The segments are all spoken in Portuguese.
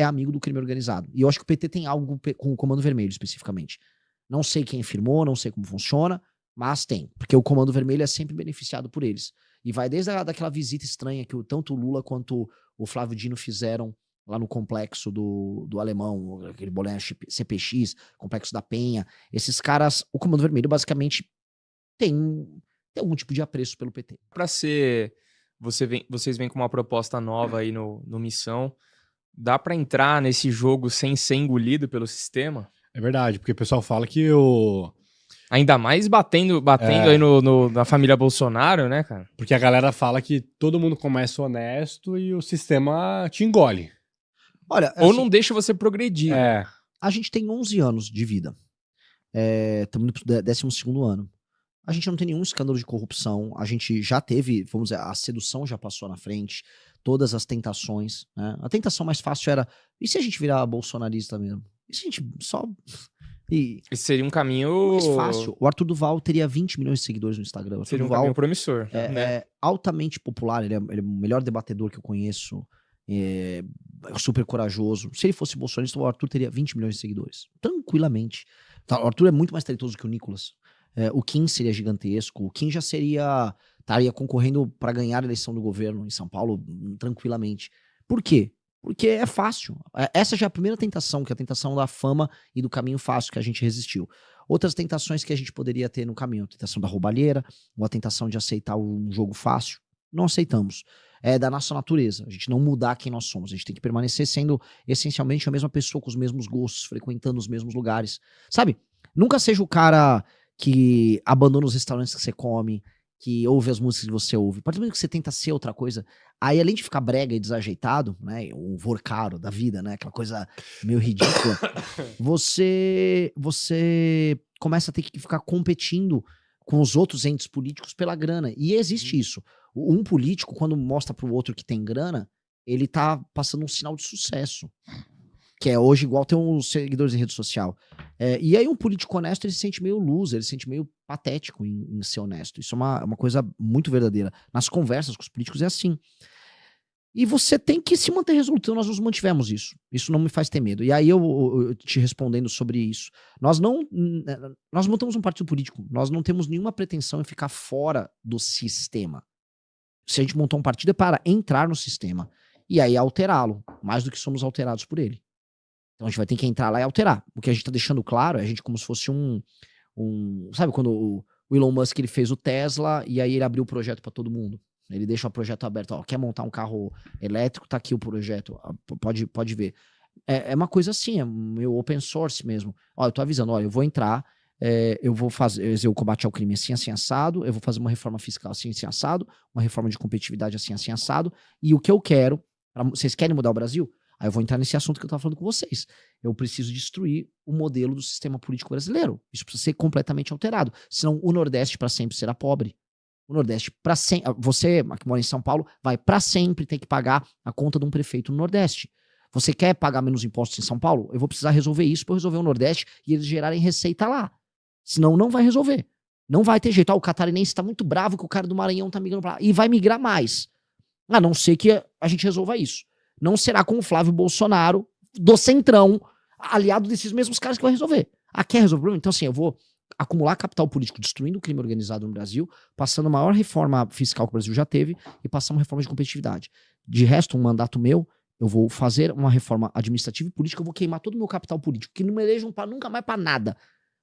é amigo do crime organizado. E eu acho que o PT tem algo com o Comando Vermelho, especificamente. Não sei quem firmou, não sei como funciona, mas tem. Porque o Comando Vermelho é sempre beneficiado por eles. E vai desde daquela visita estranha que tanto o Lula quanto o Flávio Dino fizeram lá no complexo do Alemão, aquele bolinha CPX, complexo da Penha. Esses caras, o Comando Vermelho basicamente tem algum tipo de apreço pelo PT. Para ser... Vocês vêm com uma proposta nova aí no Missão. Dá para entrar nesse jogo sem ser engolido pelo sistema? É verdade, porque o pessoal fala que o... Ainda mais batendo aí na família Bolsonaro, né, cara? Porque a galera fala que todo mundo começa honesto e o sistema te engole. Olha, Ou assim, não deixa você progredir. a gente tem 11 anos de vida. Estamos indo pro 12º ano. A gente não tem nenhum escândalo de corrupção. A gente já teve, vamos dizer, a sedução já passou na frente. Todas as tentações, né? A tentação mais fácil era, e se a gente virar bolsonarista mesmo? E se a gente só... Esse seria um caminho... mais fácil. O Arthur Duval teria 20 milhões de seguidores no Instagram. O Arthur Seria um Duval caminho promissor. é altamente popular, ele é o melhor debatedor que eu conheço, é super corajoso. Se ele fosse bolsonarista, o Arthur teria 20 milhões de seguidores. Tranquilamente. O Arthur é muito mais talentoso que o Nicolas. O Kim seria gigantesco. O Kim já estaria concorrendo para ganhar a eleição do governo em São Paulo tranquilamente. Por quê? Porque é fácil. Essa já é a primeira tentação, que é a tentação da fama e do caminho fácil que a gente resistiu. Outras tentações que a gente poderia ter no caminho, a tentação da roubalheira, ou a tentação de aceitar um jogo fácil, não aceitamos. É da nossa natureza, a gente não mudar quem nós somos, a gente tem que permanecer sendo essencialmente a mesma pessoa, com os mesmos gostos, frequentando os mesmos lugares. Sabe? Nunca seja o cara que abandona os restaurantes que você come, que ouve as músicas que você ouve. A partir do momento que você tenta ser outra coisa, aí além de ficar brega e desajeitado, né, um vorcaro da vida, né, aquela coisa meio ridícula, você começa a ter que ficar competindo com os outros entes políticos pela grana. E existe isso. Um político, quando mostra pro outro que tem grana, ele tá passando um sinal de sucesso. Que é hoje igual ter uns seguidores em rede social. E aí um político honesto, ele se sente meio loser, ele se sente meio patético em ser honesto. Isso é uma coisa muito verdadeira. Nas conversas com os políticos é assim. E você tem que se manter resoluto. Nós nos mantivemos isso. Isso não me faz ter medo. E aí eu te respondendo sobre isso. Nós montamos um partido político. Nós não temos nenhuma pretensão em ficar fora do sistema. Se a gente montou um partido é para entrar no sistema. E aí alterá-lo. Mais do que somos alterados por ele. Então a gente vai ter que entrar lá e alterar. O que a gente tá deixando claro é a gente como se fosse sabe quando o Elon Musk ele fez o Tesla e aí ele abriu o projeto para todo mundo. Ele deixa o projeto aberto. Ó, quer montar um carro elétrico? Tá aqui o projeto. Pode ver. É uma coisa assim, é meio open source mesmo. Ó, eu tô avisando, ó, eu vou entrar, eu vou fazer o combate ao crime assim, assim, assado, eu vou fazer uma reforma fiscal assim, assim, assado, uma reforma de competitividade assim, assim, assado, e o que eu quero, vocês querem mudar o Brasil? Aí eu vou entrar nesse assunto que eu tava falando com vocês. Eu preciso destruir o modelo do sistema político brasileiro. Isso precisa ser completamente alterado. Senão o Nordeste para sempre será pobre. O Nordeste para sempre... Você, que mora em São Paulo, vai para sempre ter que pagar a conta de um prefeito no Nordeste. Você quer pagar menos impostos em São Paulo? Eu vou precisar resolver isso para resolver o Nordeste e eles gerarem receita lá. Senão não vai resolver. Não vai ter jeito. O catarinense tá muito bravo que o cara do Maranhão tá migrando pra lá. E vai migrar mais. A não ser que a gente resolva isso. Não será com o Flávio Bolsonaro, do Centrão, aliado desses mesmos caras que vai resolver. Quer resolver o problema? Então, assim, eu vou acumular capital político destruindo o crime organizado no Brasil, passando a maior reforma fiscal que o Brasil já teve e passando uma reforma de competitividade. De resto, um mandato meu, eu vou fazer uma reforma administrativa e política, eu vou queimar todo o meu capital político, que não me elejam nunca mais para nada.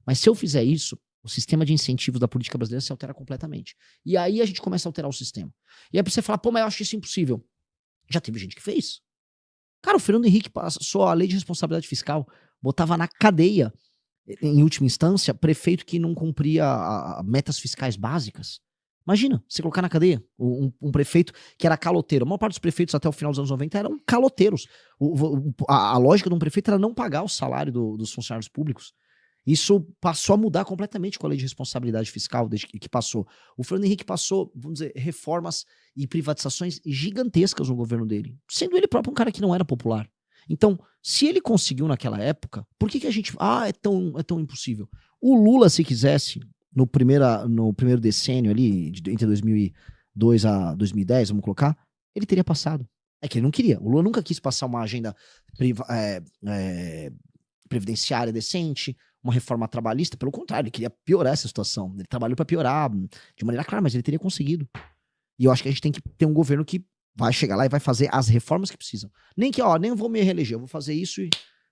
Mas se eu fizer isso, o sistema de incentivos da política brasileira se altera completamente. E aí a gente começa a alterar o sistema. E aí pra você falar, pô, mas eu acho isso impossível. Já teve gente que fez. Cara, o Fernando Henrique passou a lei de responsabilidade fiscal, botava na cadeia, em última instância, prefeito que não cumpria metas fiscais básicas. Imagina, você colocar na cadeia um prefeito que era caloteiro. A maior parte dos prefeitos até o final dos anos 90 eram caloteiros. A lógica de um prefeito era não pagar o salário dos funcionários públicos. Isso passou a mudar completamente com a lei de responsabilidade fiscal desde que passou. O Fernando Henrique passou, vamos dizer, reformas e privatizações gigantescas no governo dele, sendo ele próprio um cara que não era popular. Então, se ele conseguiu naquela época, por que a gente... é tão impossível. O Lula, se quisesse, no primeiro decênio ali, entre 2002 a 2010, vamos colocar, ele teria passado. É que ele não queria. O Lula nunca quis passar uma agenda previdenciária decente, uma reforma trabalhista. Pelo contrário, ele queria piorar essa situação. Ele trabalhou para piorar de maneira clara, mas ele teria conseguido. E eu acho que a gente tem que ter um governo que vai chegar lá e vai fazer as reformas que precisam. Nem que, nem vou me reeleger, eu vou fazer isso e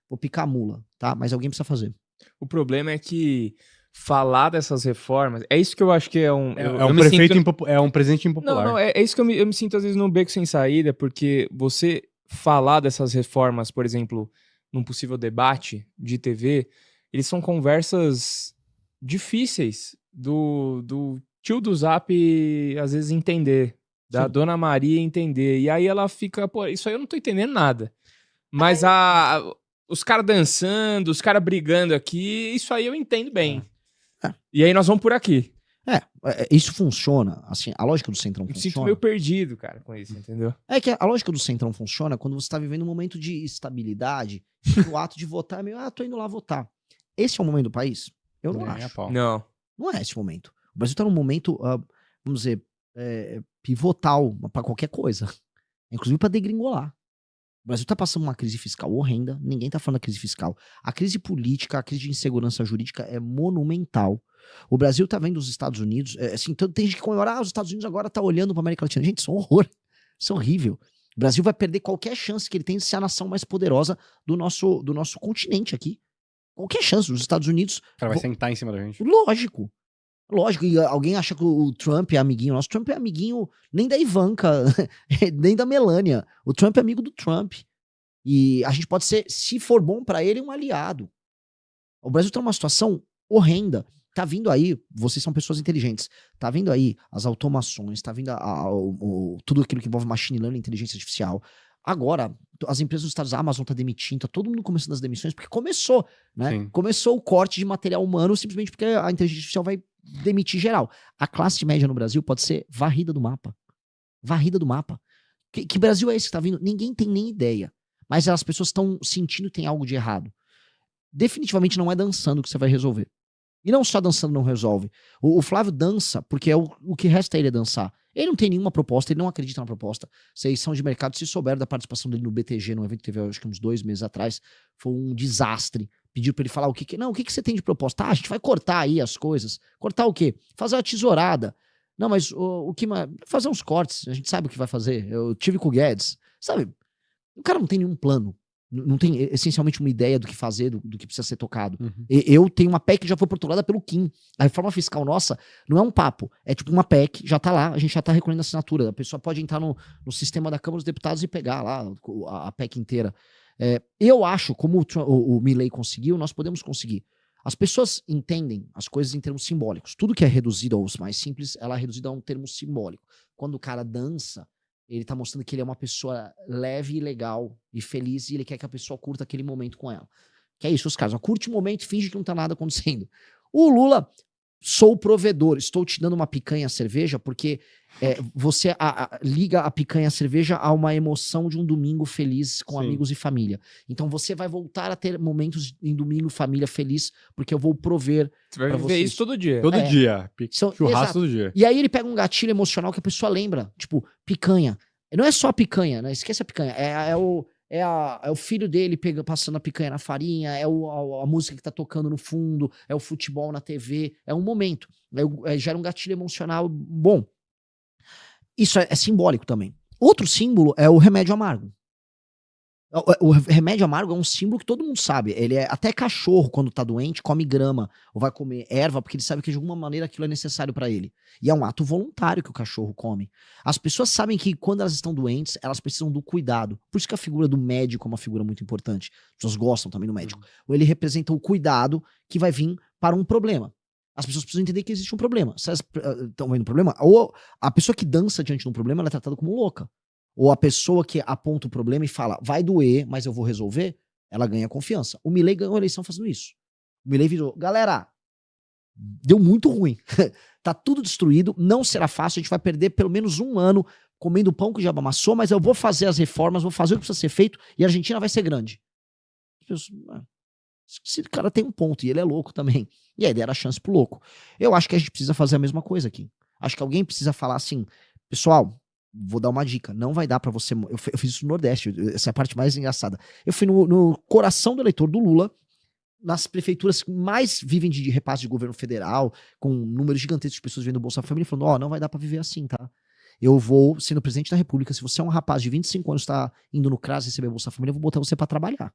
vou picar a mula, tá? Mas alguém precisa fazer. O problema é que falar dessas reformas, é isso que eu acho que é um... É um presente impopular. Não, é isso que eu me sinto às vezes num beco sem saída, porque você falar dessas reformas, por exemplo, num possível debate de TV, eles são conversas difíceis do tio do Zap às vezes entender, da Sim. Dona Maria entender, e aí ela fica, pô, isso aí eu não tô entendendo nada. Mas os caras dançando, os caras brigando aqui, isso aí eu entendo bem. E aí nós vamos por aqui. Isso funciona, assim, a lógica do Centrão Eu me funciona. sinto meio perdido, cara, com isso, entendeu? É que a lógica do Centrão funciona quando você tá vivendo um momento de estabilidade, e o ato de votar é meio, tô indo lá votar. Esse é o momento do país? Eu não Nem a acho. pau. Não. Não é esse momento. O Brasil tá num momento, vamos dizer, pivotal pra qualquer coisa. Inclusive pra degringolar. O Brasil tá passando uma crise fiscal horrenda, ninguém tá falando da crise fiscal. A crise política, a crise de insegurança jurídica é monumental. O Brasil tá vendo os Estados Unidos, assim, tem gente que comemora, os Estados Unidos agora tá olhando pra América Latina. Gente, isso é um horror. Isso é horrível. O Brasil vai perder qualquer chance que ele tem de ser a nação mais poderosa do nosso continente aqui. Qualquer chance. Os Estados Unidos... O cara vai sentar em cima da gente. Lógico. Lógico, e alguém acha que o Trump é amiguinho nosso. O Trump é amiguinho nem da Ivanka, nem da Melania. O Trump é amigo do Trump. E a gente pode ser, se for bom pra ele, um aliado. O Brasil tá numa situação horrenda. Tá vindo aí, vocês são pessoas inteligentes, tá vindo aí as automações, tá vindo tudo aquilo que envolve machine learning, inteligência artificial. Agora, as empresas dos Estados Unidos, a Amazon tá demitindo, tá todo mundo começando as demissões, porque começou, né? Sim. Começou o corte de material humano, simplesmente porque a inteligência artificial vai demitir geral. A classe média no Brasil pode ser varrida do mapa. Varrida do mapa. Que Brasil é esse que tá vindo? Ninguém tem nem ideia. Mas as pessoas estão sentindo que tem algo de errado. Definitivamente não é dançando que você vai resolver. E não só dançando não resolve. O Flávio dança porque o que resta a ele é dançar. Ele não tem nenhuma proposta, ele não acredita na proposta. Vocês são de mercado, se souberam da participação dele no BTG, num evento que teve acho que uns 2 meses atrás, foi um desastre. Pediu pra ele falar o que você tem de proposta? A gente vai cortar aí as coisas. Cortar o quê? Fazer uma tesourada. Não, mas o que mais? Fazer uns cortes, a gente sabe o que vai fazer. Eu tive com o Guedes. Sabe, o cara não tem nenhum plano. Não tem essencialmente uma ideia do que fazer, do que precisa ser tocado. Uhum. Eu tenho uma PEC que já foi protocolada pelo Kim. A reforma fiscal nossa não é um papo. É tipo uma PEC, já tá lá, a gente já tá recolhendo a assinatura. A pessoa pode entrar no sistema da Câmara dos Deputados e pegar lá a PEC inteira. Eu acho, como o Milei conseguiu, nós podemos conseguir. As pessoas entendem as coisas em termos simbólicos. Tudo que é reduzido aos mais simples, ela é reduzida a um termo simbólico. Quando o cara dança, ele tá mostrando que ele é uma pessoa leve e legal e feliz, e ele quer que a pessoa curta aquele momento com ela. Que é isso, os caras. Curte o momento e finge que não tá nada acontecendo. O Lula, sou o provedor, estou te dando uma picanha cerveja, porque você liga a picanha cerveja a uma emoção de um domingo feliz com Sim. amigos e família. Então você vai voltar a ter momentos em domingo, família feliz, porque eu vou prover. Você vai Pra viver vocês. isso todo dia. Todo dia. Exato. Churrasco todo dia. E aí ele pega um gatilho emocional que a pessoa lembra. Tipo, picanha. Não é só a picanha, né? Esquece a picanha. É o filho dele passando a picanha na farinha, a música que tá tocando no fundo, é o futebol na TV, é um momento. Gera um gatilho emocional bom. Isso é simbólico também. Outro símbolo é o remédio amargo. O remédio amargo é um símbolo que todo mundo sabe. Ele até cachorro, quando tá doente, come grama ou vai comer erva, porque ele sabe que de alguma maneira aquilo é necessário pra ele. E é um ato voluntário que o cachorro come. As pessoas sabem que quando elas estão doentes, elas precisam do cuidado. Por isso que a figura do médico é uma figura muito importante. As pessoas gostam também do médico. Ele representa o cuidado que vai vir para um problema. As pessoas precisam entender que existe um problema. Se elas estão vendo um problema, ou a pessoa que dança diante de um problema, ela é tratada como louca. Ou a pessoa que aponta o problema e fala, vai doer, mas eu vou resolver, ela ganha confiança. O Milei ganhou a eleição fazendo isso. O Milei virou, galera, deu muito ruim. Tá tudo destruído, não será fácil, a gente vai perder pelo menos 1 ano comendo pão que já amassou, mas eu vou fazer as reformas, vou fazer o que precisa ser feito e a Argentina vai ser grande. Esse cara tem um ponto, e ele é louco também. E a ideia era a chance pro louco. Eu acho que a gente precisa fazer a mesma coisa aqui. Acho que alguém precisa falar assim, pessoal, vou dar uma dica. Não vai dar pra você... Eu fiz isso no Nordeste, essa é a parte mais engraçada. Eu fui no coração do eleitor do Lula, nas prefeituras que mais vivem de repasse de governo federal, com números gigantescos de pessoas vivendo do Bolsa Família, falando, não vai dar pra viver assim, tá? Eu vou, sendo presidente da República, se você é um rapaz de 25 anos, tá indo no CRAS receber Bolsa Família, eu vou botar você pra trabalhar,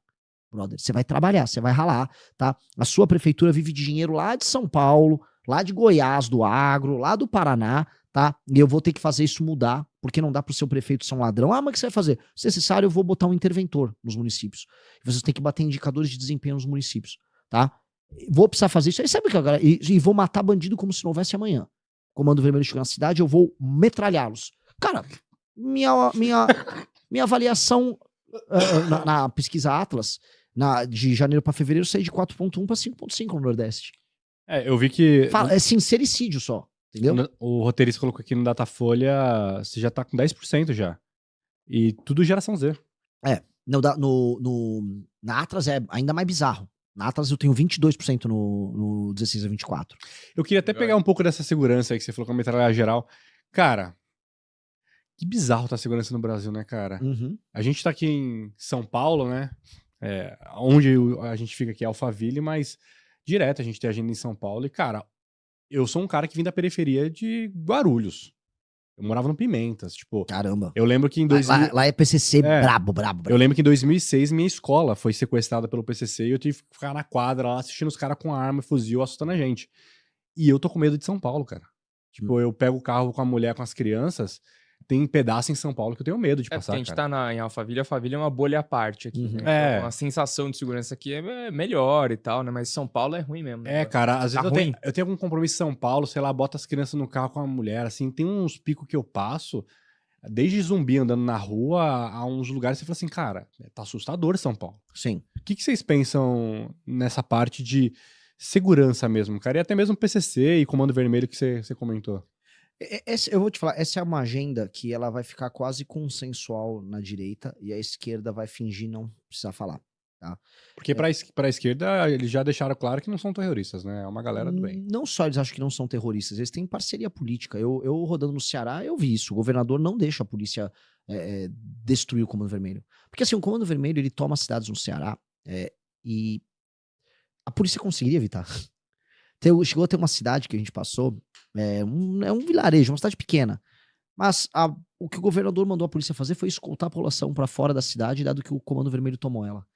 brother. Você vai trabalhar, você vai ralar, tá? A sua prefeitura vive de dinheiro lá de São Paulo, lá de Goiás, do agro, lá do Paraná, tá? E eu vou ter que fazer isso mudar, porque não dá pro seu prefeito ser um ladrão. Mas o que você vai fazer? Se necessário, eu vou botar um interventor nos municípios. Vocês têm que bater indicadores de desempenho nos municípios, tá? Vou precisar fazer isso. Aí sabe o que, galera? E vou matar bandido como se não houvesse amanhã. Comando Vermelho chegou na cidade, eu vou metralhá-los. Cara, minha avaliação na pesquisa Atlas, de janeiro para fevereiro, saí de 4.1 para 5.5 no Nordeste. Eu vi que... É sincericídio só, entendeu? O roteirista colocou aqui no Datafolha, você já tá com 10% já. E tudo geração Z. Na Atlas é ainda mais bizarro. Na Atlas eu tenho 22% no 16 a 24. Eu queria até pegar um pouco dessa segurança aí que você falou com a metralhadora geral. Cara, que bizarro tá a segurança no Brasil, né, cara? Uhum. A gente tá aqui em São Paulo, né? Onde a gente fica aqui é Alphaville, mas direto a gente tem agenda em São Paulo. E, cara, eu sou um cara que vim da periferia de Guarulhos. Eu morava no Pimentas, tipo... Caramba. Eu lembro que em 2000... Lá é PCC brabo. Eu lembro que em 2006 minha escola foi sequestrada pelo PCC e eu tive que ficar na quadra lá assistindo os caras com arma e fuzil assustando a gente. E eu tô com medo de São Paulo, cara. Tipo, eu pego o carro com a mulher, com as crianças, tem pedaço em São Paulo que eu tenho medo de passar, porque a gente cara. tá em Alphaville, Alphaville é uma bolha à parte aqui, Uhum. né? Então, a sensação de segurança aqui é melhor e tal, né? Mas São Paulo é ruim mesmo. Né? Cara, às vezes ruim. eu tenho algum compromisso em São Paulo, sei lá, bota as crianças no carro com a mulher, assim, tem uns picos que eu passo, desde zumbi andando na rua, a uns lugares que você fala assim, cara, tá assustador São Paulo. Sim. O que vocês pensam nessa parte de segurança mesmo, cara? E até mesmo PCC e Comando Vermelho que você comentou. Eu vou te falar, essa é uma agenda que ela vai ficar quase consensual na direita e a esquerda vai fingir não precisar falar, tá? Porque pra esquerda, eles já deixaram claro que não são terroristas, né? É uma galera do bem. Não só eles acham que não são terroristas, eles têm parceria política. Eu rodando no Ceará, eu vi isso. O governador não deixa a polícia destruir o Comando Vermelho. Porque assim, o Comando Vermelho, ele toma cidades no Ceará e a polícia conseguiria evitar. Chegou a ter uma cidade que a gente passou, um vilarejo, uma cidade pequena. Mas o que o governador mandou a polícia fazer foi escoltar a população para fora da cidade, dado que o Comando Vermelho tomou ela.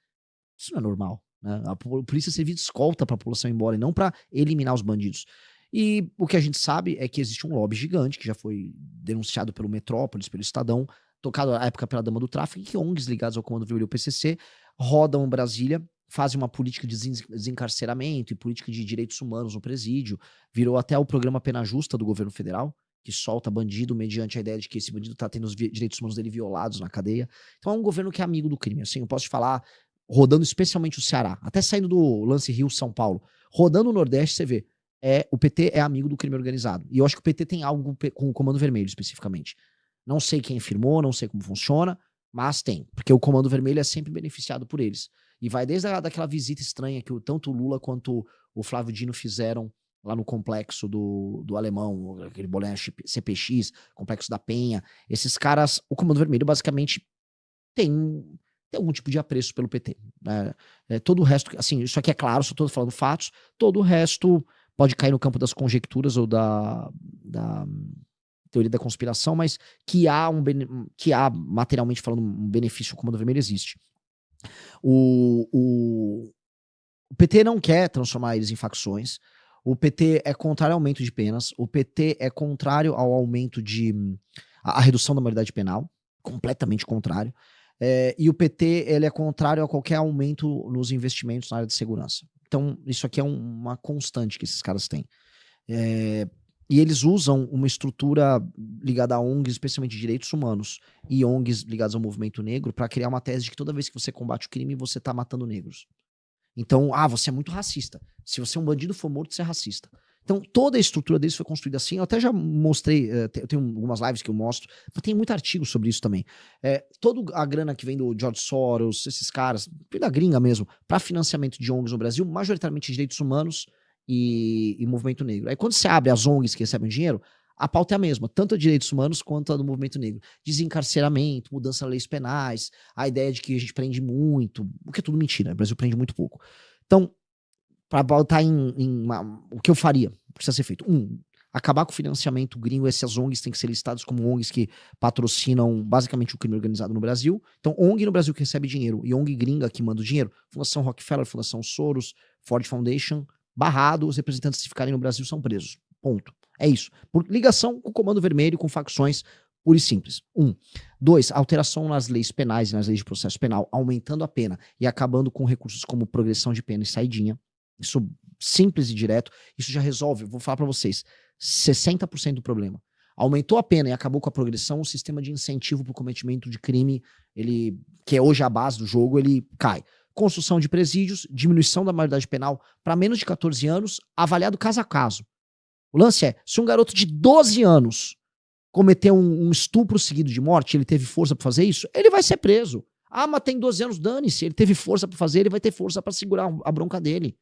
Isso não é normal, né? A polícia servia de escolta para a população ir embora e não para eliminar os bandidos. E o que a gente sabe é que existe um lobby gigante, que já foi denunciado pelo Metrópolis, pelo Estadão, tocado à época pela Dama do Tráfico, que ONGs ligadas ao Comando Vermelho e ao PCC rodam Brasília, fazem uma política de desencarceramento e política de direitos humanos no presídio. Virou até o programa Pena Justa do governo federal, que solta bandido mediante a ideia de que esse bandido tá tendo os direitos humanos dele violados na cadeia. Então é um governo que é amigo do crime. Assim, eu posso te falar, rodando especialmente o Ceará, até saindo do lance Rio-São Paulo, rodando o Nordeste, você vê, o PT é amigo do crime organizado. E eu acho que o PT tem algo com o Comando Vermelho, especificamente. Não sei quem firmou, não sei como funciona, mas tem. Porque o Comando Vermelho é sempre beneficiado por eles. E vai desde daquela visita estranha que tanto o Lula quanto o Flávio Dino fizeram lá no complexo do Alemão, aquele bolinha CPX, complexo da Penha. Esses caras, o Comando Vermelho basicamente tem algum tipo de apreço pelo PT. Né? Todo o resto, assim, isso aqui é claro, só estou falando fatos, todo o resto pode cair no campo das conjecturas ou da teoria da conspiração, mas que há materialmente falando um benefício ao Comando Vermelho existe. O PT não quer transformar eles em facções. O PT é contrário ao aumento de penas. O PT é contrário ao aumento a redução da maioridade penal. Completamente contrário. E o PT ele é contrário a qualquer aumento nos investimentos na área de segurança. Então, isso aqui é uma constante que esses caras têm. E eles usam uma estrutura ligada a ONGs, especialmente de direitos humanos, e ONGs ligadas ao movimento negro, para criar uma tese de que toda vez que você combate o crime, você tá matando negros. Então, você é muito racista. Se você é um bandido for morto, você é racista. Então, toda a estrutura deles foi construída assim. Eu até já mostrei, eu tenho algumas lives que eu mostro, tem muito artigo sobre isso também. Toda a grana que vem do George Soros, esses caras, da gringa mesmo, para financiamento de ONGs no Brasil, majoritariamente de direitos humanos e movimento negro. Aí quando você abre as ONGs que recebem dinheiro, a pauta é a mesma, tanto a direitos humanos quanto a do movimento negro. Desencarceramento, mudança nas leis penais, a ideia de que a gente prende muito, o que é tudo mentira, o Brasil prende muito pouco. Então, para botar o que eu faria, precisa ser feito. Acabar com o financiamento gringo, essas ONGs têm que ser listadas como ONGs que patrocinam basicamente o crime organizado no Brasil. Então, ONG no Brasil que recebe dinheiro e ONG gringa que manda o dinheiro, Fundação Rockefeller, Fundação Soros, Ford Foundation, barrado, os representantes que ficarem no Brasil são presos. Ponto. É isso. Por ligação com o Comando Vermelho, com facções, pura e simples. 2, alteração nas leis penais e nas leis de processo penal, aumentando a pena e acabando com recursos como progressão de pena e saidinha. Isso simples e direto, isso já resolve, vou falar pra vocês, 60% do problema. Aumentou a pena e acabou com a progressão, o sistema de incentivo para o cometimento de crime, ele, que é hoje a base do jogo, ele cai. Construção de presídios, diminuição da maioridade penal para menos de 14 anos, avaliado caso a caso. O lance é, se um garoto de 12 anos cometer um estupro seguido de morte, ele teve força para fazer isso, ele vai ser preso. Ah, mas tem 12 anos, dane-se, ele teve força para fazer, ele vai ter força para segurar a bronca dele.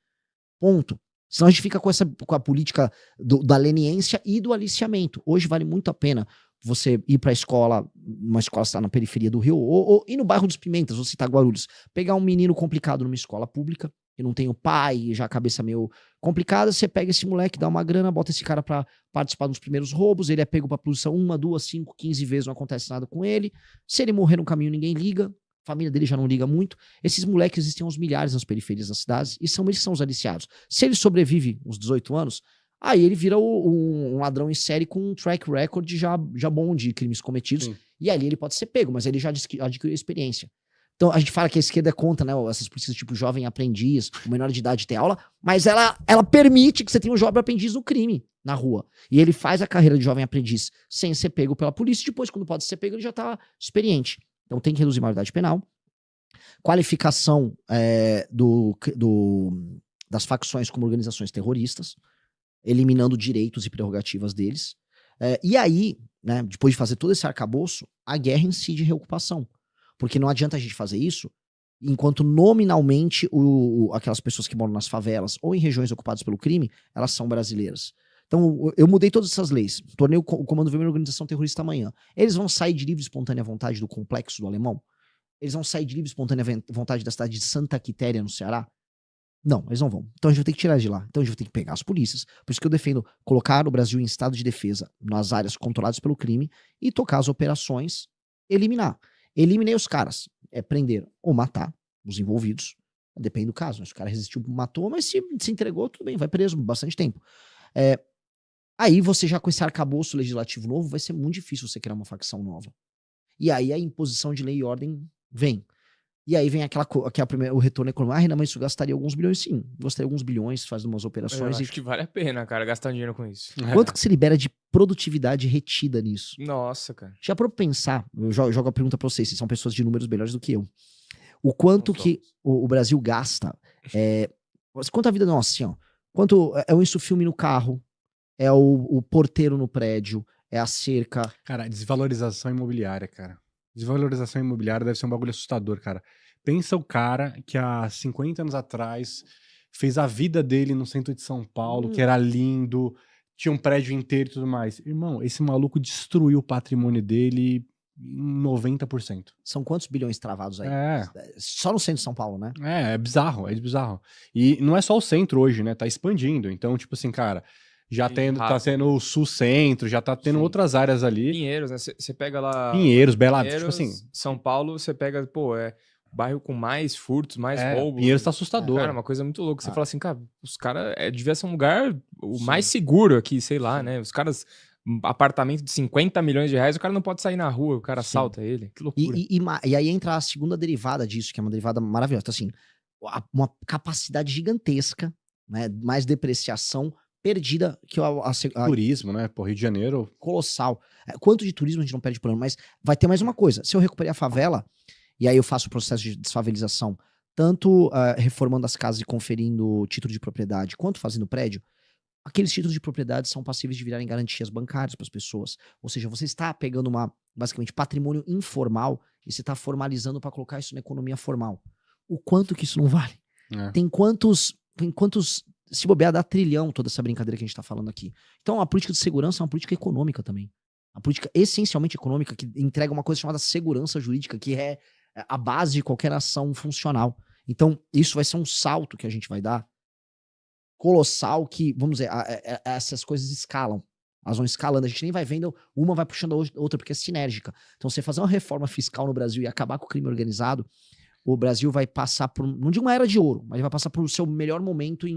Ponto. Senão a gente fica com a política da leniência e do aliciamento. Hoje vale muito a pena você ir para a escola, uma escola que está na periferia do Rio, ou ir no bairro dos Pimentas, vou citar Guarulhos, pegar um menino complicado numa escola pública, que não tem o pai, já a cabeça meio complicada, você pega esse moleque, dá uma grana, bota esse cara para participar dos primeiros roubos, ele é pego pra polícia 1, 2, 5, 15 vezes, não acontece nada com ele. Se ele morrer no caminho, ninguém liga. A família dele já não liga muito. Esses moleques existem aos milhares nas periferias das cidades e são eles que são os aliciados. Se ele sobrevive uns 18 anos, aí ele vira um ladrão em série com um track record já bom de crimes cometidos. Sim. E ali ele pode ser pego, mas ele já adquiriu experiência. Então a gente fala que a esquerda é contra, né, essas polícias tipo jovem aprendiz, o menor de idade ter aula, mas ela permite que você tenha um jovem aprendiz no crime na rua. E ele faz a carreira de jovem aprendiz sem ser pego pela polícia e depois, quando pode ser pego, ele já tá experiente. Então tem que reduzir a maioridade penal. Qualificação das facções como organizações terroristas, eliminando direitos e prerrogativas deles. E aí, né, depois de fazer todo esse arcabouço, a guerra em si de reocupação. Porque não adianta a gente fazer isso enquanto nominalmente aquelas pessoas que moram nas favelas ou em regiões ocupadas pelo crime, elas são brasileiras. Então, eu mudei todas essas leis. Tornei o Comando Vermelho uma organização terrorista amanhã. Eles vão sair de livre e espontânea vontade do complexo do Alemão? Eles vão sair de livre e espontânea vontade da cidade de Santa Quitéria, no Ceará? Não, eles não vão. Então a gente vai ter que tirar de lá. Então a gente vai ter que pegar as polícias. Por isso que eu defendo colocar o Brasil em estado de defesa nas áreas controladas pelo crime e tocar as operações, eliminar. Eliminei os caras. É prender ou matar os envolvidos. Depende do caso. Né? Se o cara resistiu, matou, mas se entregou, tudo bem, vai preso bastante tempo. Aí você já com esse arcabouço legislativo novo, vai ser muito difícil você criar uma facção nova. E aí a imposição de lei e ordem vem. E aí vem o retorno econômico. Ah, Renan, mas isso gastaria alguns bilhões? Sim, gastaria alguns bilhões, faz umas operações. Eu acho que vale a pena, cara, gastar dinheiro com isso. Quanto que se libera de produtividade retida nisso? Nossa, cara. Já para pensar, eu jogo a pergunta para vocês, vocês são pessoas de números melhores do que eu. O quanto que o Brasil gasta, quanto a vida nossa, assim, ó, quanto é o insufilme no carro, é o porteiro no prédio, é a cerca. Cara, desvalorização imobiliária, cara. Desvalorização imobiliária deve ser um bagulho assustador, cara. Pensa o cara que há 50 anos atrás fez a vida dele no centro de São Paulo, que era lindo, tinha um prédio inteiro e tudo mais. Irmão, esse maluco destruiu o patrimônio dele em 90%. São quantos bilhões travados aí? Só no centro de São Paulo, né? É bizarro, é bizarro. E não é só o centro hoje, né? Tá expandindo. Então, tipo assim, cara... tá sendo o sul-centro, já tá tendo outras áreas ali. Pinheiros, né? Você pega lá... Pinheiros, Bela, tipo assim... São Paulo, você pega, bairro com mais furtos, mais roubos. Pinheiros tá assustador. Cara, uma coisa muito louca. Você fala assim, cara, os caras... devia ser um lugar mais seguro aqui, sei lá, né? Os caras... Apartamento de 50 milhões de reais, o cara não pode sair na rua, o cara assalta ele. Que loucura. E aí entra a segunda derivada disso, que é uma derivada maravilhosa. Então, assim, uma capacidade gigantesca, né? Mais depreciação perdida que turismo, né? Pô, Rio de Janeiro. Colossal. Quanto de turismo a gente não perde por ano, mas vai ter mais uma coisa. Se eu recuperei a favela, e aí eu faço o processo de desfavelização, tanto reformando as casas e conferindo título de propriedade, quanto fazendo prédio, aqueles títulos de propriedade são passíveis de virarem garantias bancárias para as pessoas. Ou seja, você está pegando basicamente, patrimônio informal e você está formalizando para colocar isso na economia formal. O quanto que isso não vale? Tem quantos se bobear, dá trilhão toda essa brincadeira que a gente tá falando aqui. Então, a política de segurança é uma política econômica também. A política essencialmente econômica que entrega uma coisa chamada segurança jurídica, que é a base de qualquer ação funcional. Então, isso vai ser um salto que a gente vai dar colossal que, vamos dizer, essas coisas escalam. Elas vão escalando, a gente nem vai vendo, uma vai puxando a outra, porque é sinérgica. Então, você fazer uma reforma fiscal no Brasil e acabar com o crime organizado, o Brasil vai passar por, não digo uma era de ouro, mas vai passar por o seu melhor momento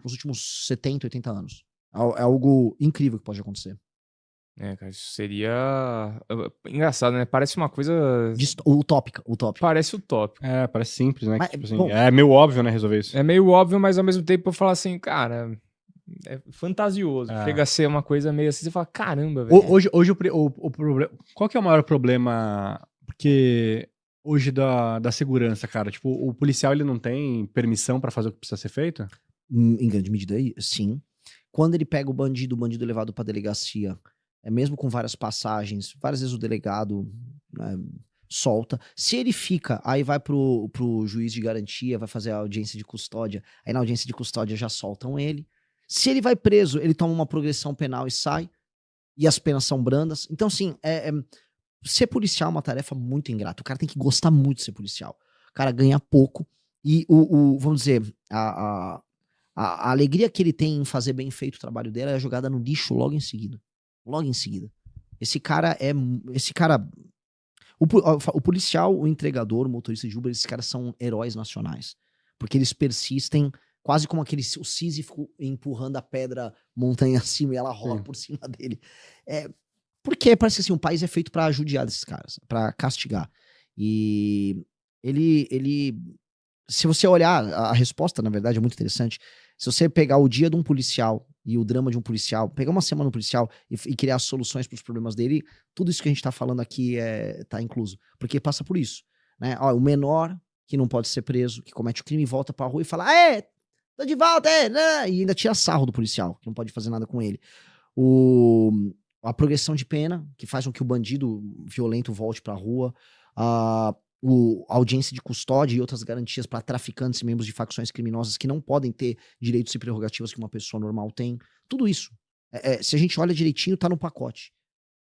nos últimos 70, 80 anos. É algo incrível que pode acontecer. Cara, isso seria engraçado, né? Parece uma coisa... Utópica. Parece utópico. Parece simples, né? Mas, Tipo assim, bom, é meio óbvio, né, resolver isso. É meio óbvio, mas ao mesmo tempo eu falo assim, cara, é fantasioso. Chega a ser uma coisa meio assim, você fala, caramba, velho. Hoje o problema... Qual que é o maior problema? Porque hoje da segurança, cara, tipo, o policial, ele não tem permissão pra fazer o que precisa ser feito? Em grande medida, sim. Quando ele pega o bandido é levado pra delegacia, mesmo com várias passagens, várias vezes o delegado, né, solta. Se ele fica, aí vai pro juiz de garantia, vai fazer a audiência de custódia, aí na audiência de custódia já soltam ele. Se ele vai preso, ele toma uma progressão penal e sai, e as penas são brandas. Então, assim, ser policial é uma tarefa muito ingrata. O cara tem que gostar muito de ser policial. O cara ganha pouco, e vamos dizer, a alegria que ele tem em fazer bem feito o trabalho dele é jogada no lixo logo em seguida. Logo em seguida. O policial, o entregador, o motorista de Uber, esses caras são heróis nacionais. Porque eles persistem quase como o Sísifo empurrando a pedra montanha acima e ela rola por cima dele. Porque parece que assim, o país é feito pra judiar desses caras, pra castigar. E se você olhar, a resposta, na verdade, é muito interessante. Se você pegar o dia de um policial e o drama de um policial, pegar uma semana de um policial e criar soluções para os problemas dele, tudo isso que a gente tá falando aqui tá incluso. Porque passa por isso, né? O menor que não pode ser preso, que comete o crime, volta pra rua e fala, tô de volta, né? E ainda tira sarro do policial, que não pode fazer nada com ele. A progressão de pena, que faz com que o bandido violento volte pra rua, a audiência de custódia e outras garantias para traficantes e membros de facções criminosas que não podem ter direitos e prerrogativas que uma pessoa normal tem. Tudo isso. Se a gente olha direitinho, tá no pacote.